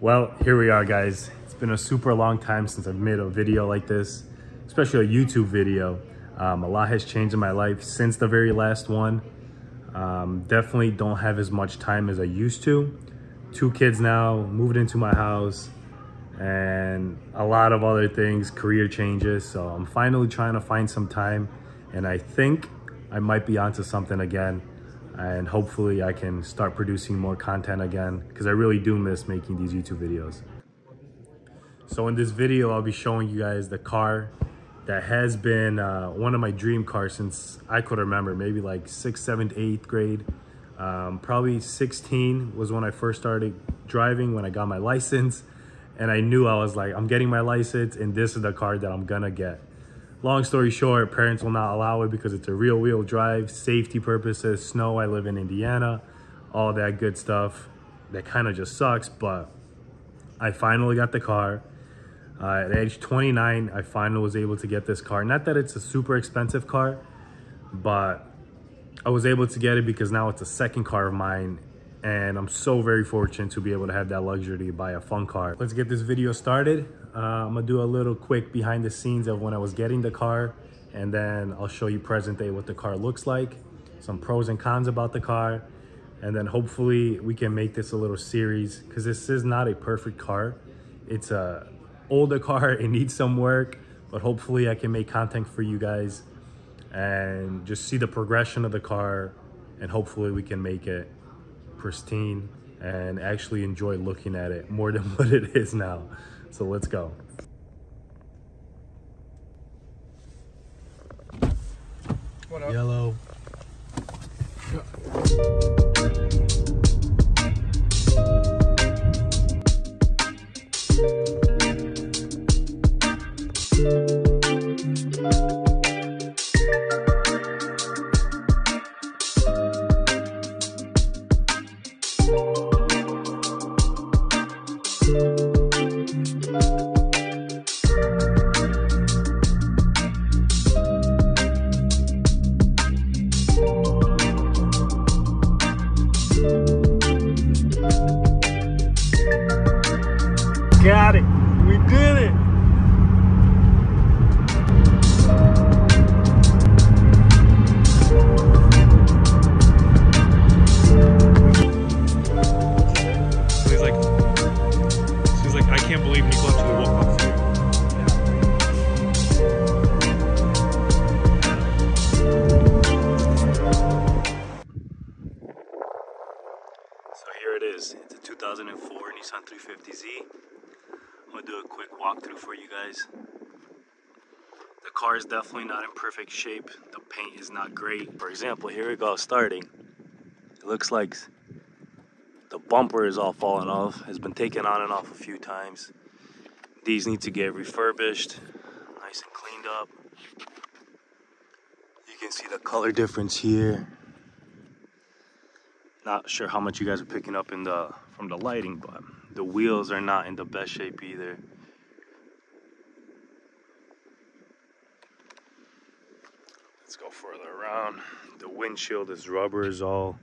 Well, here we are, guys. It's been a super long time since I've made a video like this, especially a YouTube video. A lot has changed in my life since the very last one. Definitely don't have as much time as I used to. 2 kids now, moved into my house, and a lot of other things, career changes. So I'm finally trying to find some time, and I think I might be onto something again. And hopefully I can start producing more content again, because I really do miss making these YouTube videos. So in this video, I'll be showing you guys the car that has been one of my dream cars since I could remember, maybe like 6th, 7th, 8th grade. Probably 16 was when I first started driving, when I got my license. And I knew, I was like, I'm getting my license and this is the car that I'm gonna get. Long story short, parents will not allow it because it's a rear wheel drive, safety purposes, snow, I live in Indiana, all that good stuff. That kind of just sucks, but I finally got the car. At age 29, I finally was able to get this car. Not that it's a super expensive car, but I was able to get it because now it's a second car of mine. And I'm so very fortunate to be able to have that luxury to buy a fun car. Let's get this video started. I'm gonna do a little quick behind the scenes of when I was getting the car, and then I'll show you present day what the car looks like, some pros and cons about the car, and then hopefully we can make this a little series, because this is not a perfect car. It's a older car, it needs some work, but hopefully I can make content for you guys and just see the progression of the car, and hopefully we can make it pristine and actually enjoy looking at it more than what it is now. So let's go. What up? Yellow. Got it. We did it. She's like, I can't believe Nico actually woke up for you. So here it is. It's a 2004 Nissan 350Z. I'm gonna do a quick walkthrough for you guys. The car is definitely not in perfect shape. The paint is not great. For example, here we go, starting. It looks like the bumper is all falling off. Has been taken on and off a few times. These need to get refurbished, nice and cleaned up. You can see the color difference here. Not sure how much you guys are picking up in from the lighting, but the wheels are not in the best shape either. Let's go further around. The windshield, this rubber is all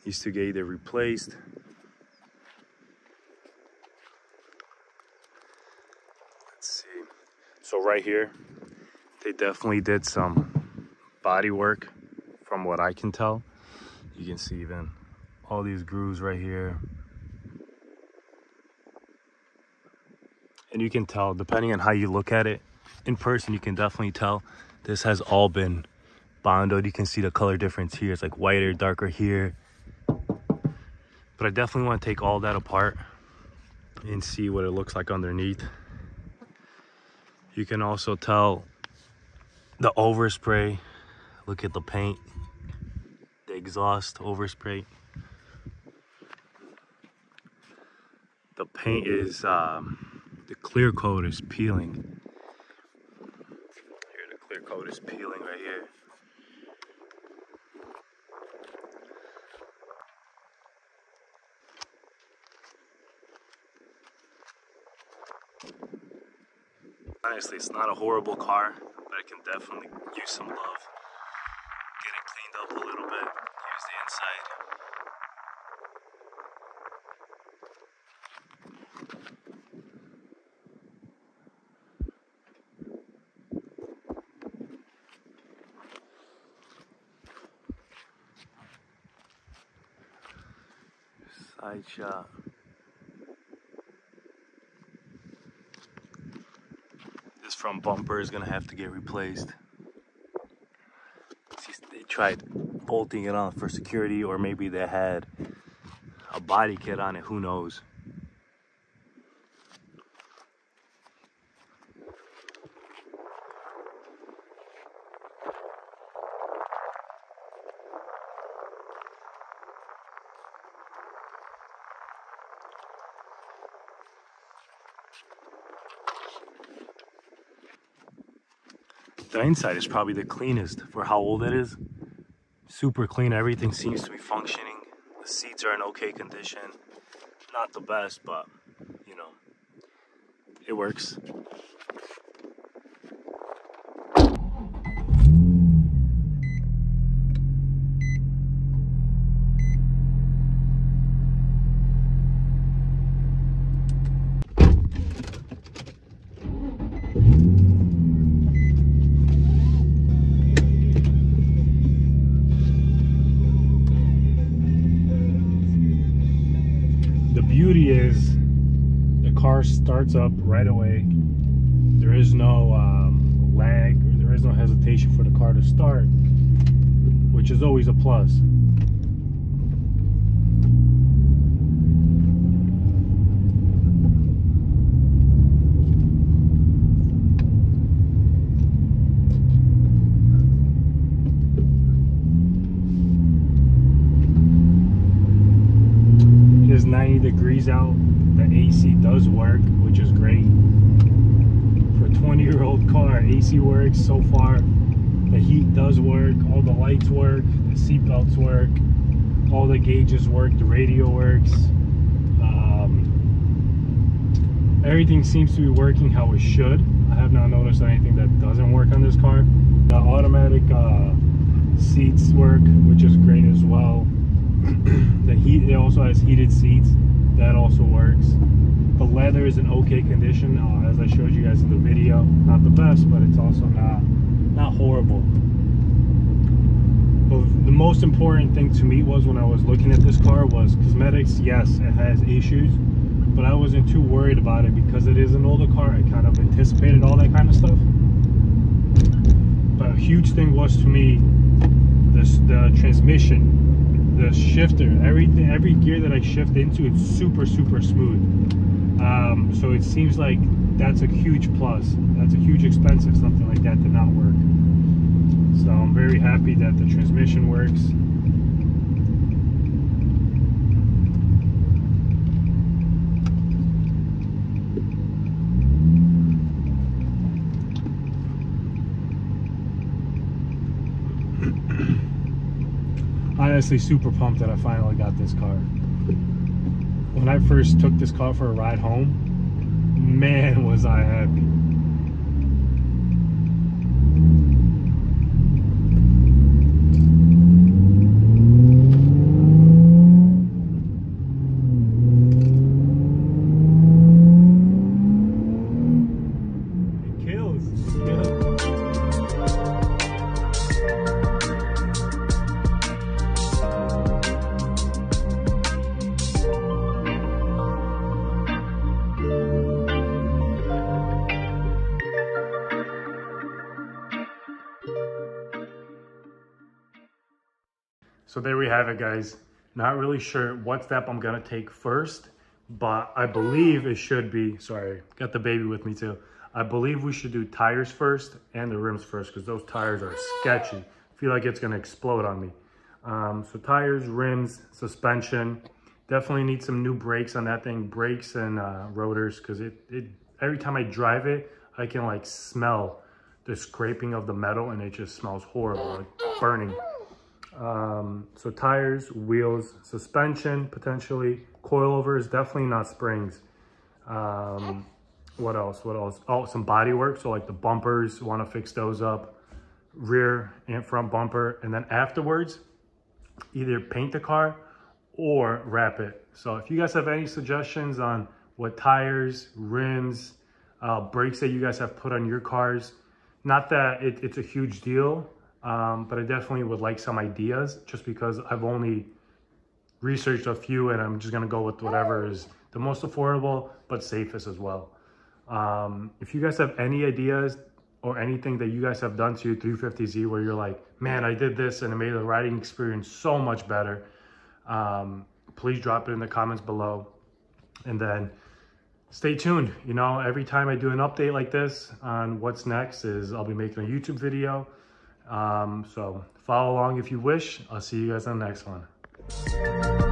needs to get either replaced. Let's see. So right here, they definitely did some body work from what I can tell. You can see even all these grooves right here. And you can tell, depending on how you look at it, in person, you can definitely tell this has all been bondoed. You can see the color difference here. It's like whiter, darker here. But I definitely want to take all that apart and see what it looks like underneath. You can also tell the overspray. Look at the paint, the exhaust overspray. The paint is, the clear coat is peeling. Here, the clear coat is peeling right here. Honestly, it's not a horrible car, but it can definitely use some love. Get it cleaned up a little bit. Here's the inside. Side shot. This front bumper is gonna have to get replaced. They tried bolting it on for security, or maybe they had a body kit on it, who knows. The inside is probably the cleanest for how old it is. Super clean, everything seems to be functioning. The seats are in okay condition. Not the best, but you know, it works. The beauty is the car starts up right away. There is no lag, or there is no hesitation for the car to start, which is always a plus. It is 90 degrees out. The AC does work, which is great. For a 20-year-old car, AC works so far. The heat does work, all the lights work, the seat belts work, all the gauges work, the radio works. Everything seems to be working how it should. I have not noticed anything that doesn't work on this car. The automatic seats work, which is great as well. The heat, it also has heated seats. That also works. The leather is in okay condition, as I showed you guys in the video. Not the best, but it's also not horrible. But the most important thing to me was, when I was looking at this car, was cosmetics. Yes, it has issues, but I wasn't too worried about it because it is an older car. I kind of anticipated all that kind of stuff. But a huge thing was to me the transmission, the shifter, everything, every gear that I shift into, it's super smooth. So it seems like that's a huge plus. That's a huge expense if something like that did not work. So I'm very happy that the transmission works. Honestly, super pumped that I finally got this car. When I first took this car for a ride home, man, was I happy. It kills. It kills. So there we have it, guys. Not really sure what step I'm gonna take first, but I believe it should be, sorry, got the baby with me too. I believe we should do tires first and the rims first, because those tires are sketchy. I feel like it's gonna explode on me. So tires, rims, suspension. Definitely need some new brakes on that thing, brakes and rotors, because every time I drive it, I can like smell the scraping of the metal, and it just smells horrible, like burning. So tires, wheels, suspension, potentially coilovers, definitely not springs. What else? Oh, some body work. So like the bumpers, want to fix those up, rear and front bumper. And then afterwards, either paint the car or wrap it. So if you guys have any suggestions on what tires, rims, brakes that you guys have put on your cars, not that it's a huge deal, but I definitely would like some ideas, just because I've only researched a few and I'm just gonna go with whatever is the most affordable but safest as well. If you guys have any ideas or anything that you guys have done to your 350Z where you're like, man, I did this and it made the riding experience so much better, please drop it in the comments below. And then stay tuned. You know, every time I do an update like this on what's next is I'll be making a YouTube video. So follow along if you wish. I'll see you guys on the next one.